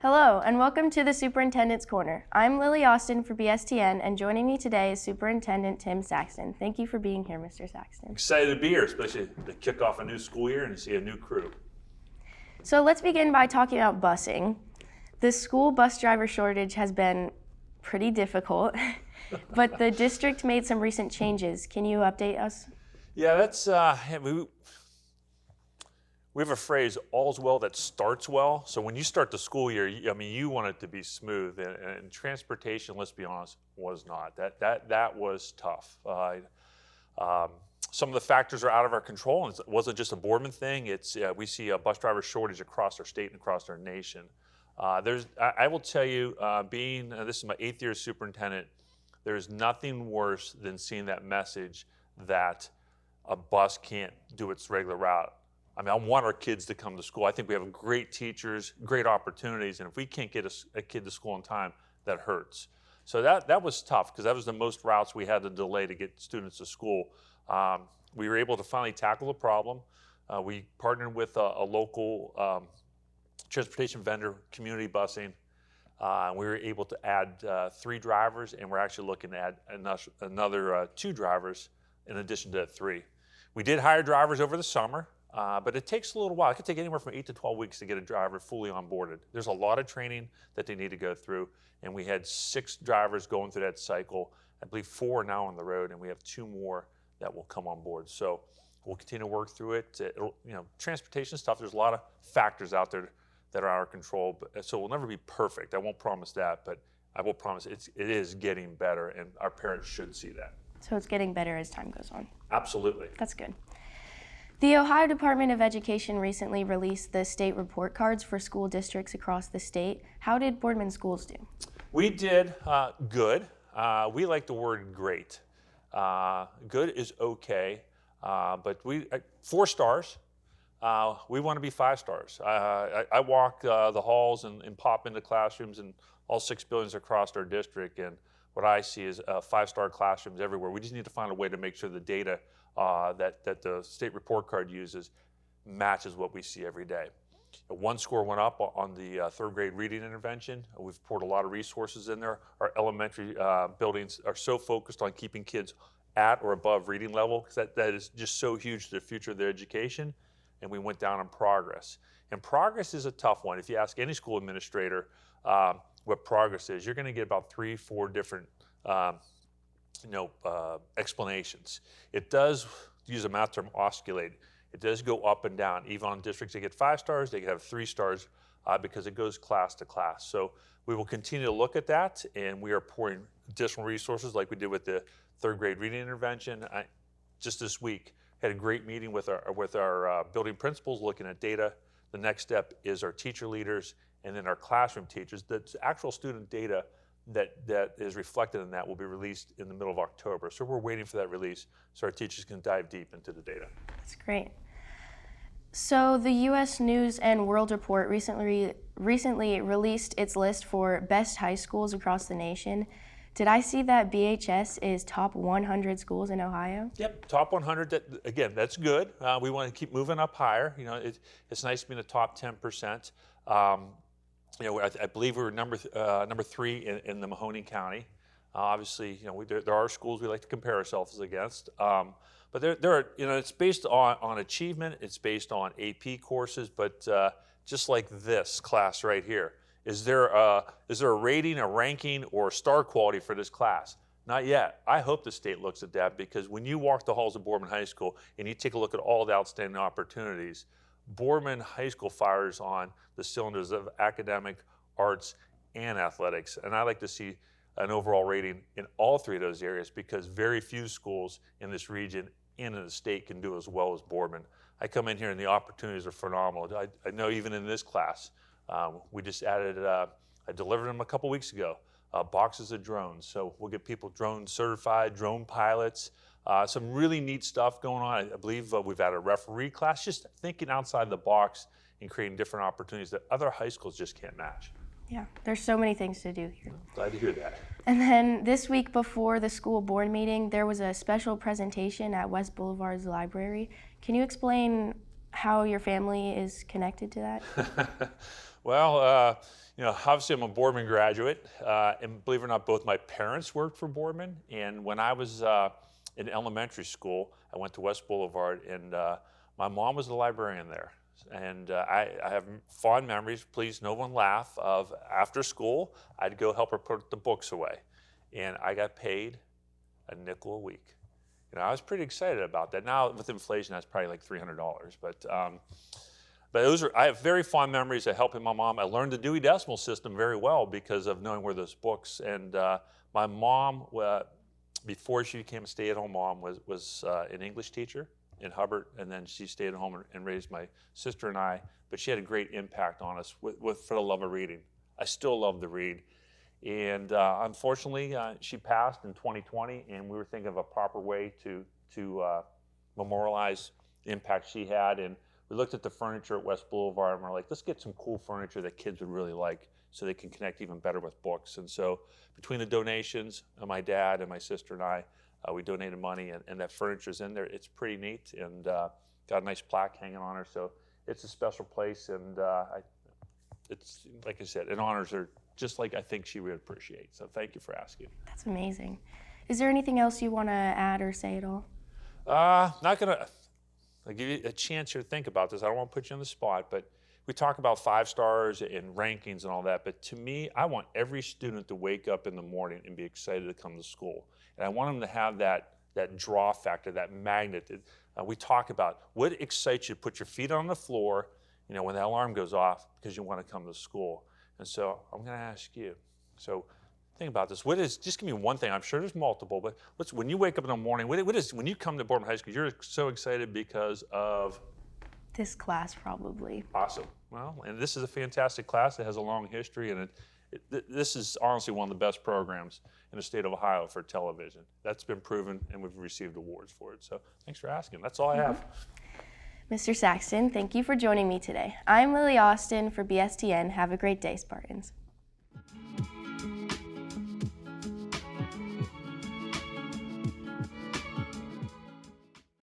Hello, and welcome to the Superintendent's Corner. I'm Lily Austin for BSTN, and joining me today is Superintendent Tim Saxton. Thank you for being here, Mr. Saxton. Excited to be here, especially to kick off a new school year and to see a new crew. So let's begin by talking about busing. The school bus driver shortage has been pretty difficult, but the district made some recent changes. Can you update us? Yeah, that's we have a phrase, all's well that starts well. So when you start the school year, you want it to be smooth, and transportation, let's be honest, was not. That was tough. Some of the factors are out of our control, and it wasn't just a Boardman thing. We see a bus driver shortage across our state and across our nation. I will tell you, this is my 8th year as superintendent, there's nothing worse than seeing that message that a bus can't do its regular route. I mean, I want our kids to come to school. I think we have great teachers, great opportunities, and if we can't get a kid to school on time, that hurts. So that was tough, because that was the most routes we had to delay to get students to school. We were able to finally tackle the problem. We partnered with a local transportation vendor, community busing. We were able to add 3 drivers, and we're actually looking to add another 2 drivers in addition to 3. We did hire drivers over the summer. But it takes a little while. It could take anywhere from 8 to 12 weeks to get a driver fully onboarded. There's a lot of training that they need to go through, and we had 6 drivers going through that cycle. I believe 4 are now on the road, and we have 2 more that will come on board. So we'll continue to work through it. Transportation stuff, there's a lot of factors out there that are out of control, so we'll never be perfect. I won't promise that, but I will promise it is getting better, and our parents should see that. So it's getting better as time goes on. Absolutely. That's good. The Ohio Department of Education recently released the state report cards for school districts across the state. How did Boardman schools do? We did good. We like the word great. Good is okay, but 4 stars. We want to be 5 stars. I walk the halls and pop into classrooms in all 6 buildings across our district, and what I see is 5-star classrooms everywhere. We just need to find a way to make sure the data that the state report card uses matches what we see every day. 1 score went up on the 3rd grade reading intervention. We've poured a lot of resources in there. Our elementary buildings are so focused on keeping kids at or above reading level, because that is just so huge to the future of their education, and we went down in progress. And progress is a tough one. If you ask any school administrator what progress is, you're going to get about 3-4 different explanations. It does, to use a math term, oscillate. It does go up and down. Even on districts that get 5 stars, they can have 3 stars because it goes class to class. So we will continue to look at that, and we are pouring additional resources like we did with the 3rd grade reading intervention. Just this week, had a great meeting with our building principals looking at data. The next step is our teacher leaders and then our classroom teachers. The actual student data that is reflected in that will be released in the middle of October. So we're waiting for that release so our teachers can dive deep into the data. That's great. So the U.S. News and World Report recently released its list for best high schools across the nation. Did I see that BHS is top 100 schools in Ohio? Yep, top 100. That's good. We want to keep moving up higher. It's nice to be in the top 10%. I believe we were number 3 in the Mahoning County. Obviously, there are schools we like to compare ourselves against, but there are, it's based on achievement. It's based on AP courses, but just like this class right here, is there a rating, a ranking, or star quality for this class? Not yet. I hope the state looks at that, because when you walk the halls of Boardman High School and you take a look at all the outstanding opportunities, Boardman High School fires on the cylinders of academic, arts, and athletics. And I like to see an overall rating in all 3 of those areas, because very few schools in this region and in the state can do as well as Boardman. I come in here and the opportunities are phenomenal. I know even in this class, we just added, I delivered them a couple weeks ago, boxes of drones. So we'll get people drone certified, drone pilots, some really neat stuff going on. I believe we've had a referee class, just thinking outside the box and creating different opportunities that other high schools just can't match. Yeah, there's so many things to do here. Glad to hear that. And then this week before the school board meeting, there was a special presentation at West Boulevard's library. Can you explain how your family is connected to that? Well, obviously I'm a Boardman graduate, and believe it or not, both my parents worked for Boardman. And when I was in elementary school, I went to West Boulevard, and my mom was the librarian there. And I have fond memories, please no one laugh, of after school, I'd go help her put the books away. And I got paid a nickel a week. I was pretty excited about that. Now with inflation, that's probably like $300. But I have very fond memories of helping my mom. I learned the Dewey Decimal System very well because of knowing where those books. And my mom, before she became a stay-at-home mom, was an English teacher in Hubbard, and then she stayed at home and raised my sister and I. But she had a great impact on us for the love of reading. I still love to read. And unfortunately, she passed in 2020, and we were thinking of a proper way to memorialize the impact she had. And we looked at the furniture at West Boulevard, and we're like, let's get some cool furniture that kids would really like so they can connect even better with books. And so between the donations of my dad and my sister and I, we donated money, and that furniture's in there. It's pretty neat, and got a nice plaque hanging on her. So it's a special place, and it's, like I said, it honors her just like I think she would appreciate. So thank you for asking. That's amazing. Is there anything else you want to add or say at all? Not gonna. I'll give you a chance here to think about this. I don't want to put you on the spot, but we talk about 5 stars and rankings and all that. But to me, I want every student to wake up in the morning and be excited to come to school. And I want them to have that draw factor, that magnet. We talk about what excites you to put your feet on the floor, when the alarm goes off because you want to come to school. And so I'm going to ask you. So think about this. Just give me one thing. I'm sure there's multiple, but when you wake up in the morning, when you come to Boardman High School, you're so excited because of? This class, probably. Awesome. Well, and this is a fantastic class. It has a long history, and this is honestly one of the best programs in the state of Ohio for television. That's been proven, and we've received awards for it. So thanks for asking. That's all I have. Mr. Saxton, thank you for joining me today. I'm Lily Austin for BSTN. Have a great day, Spartans.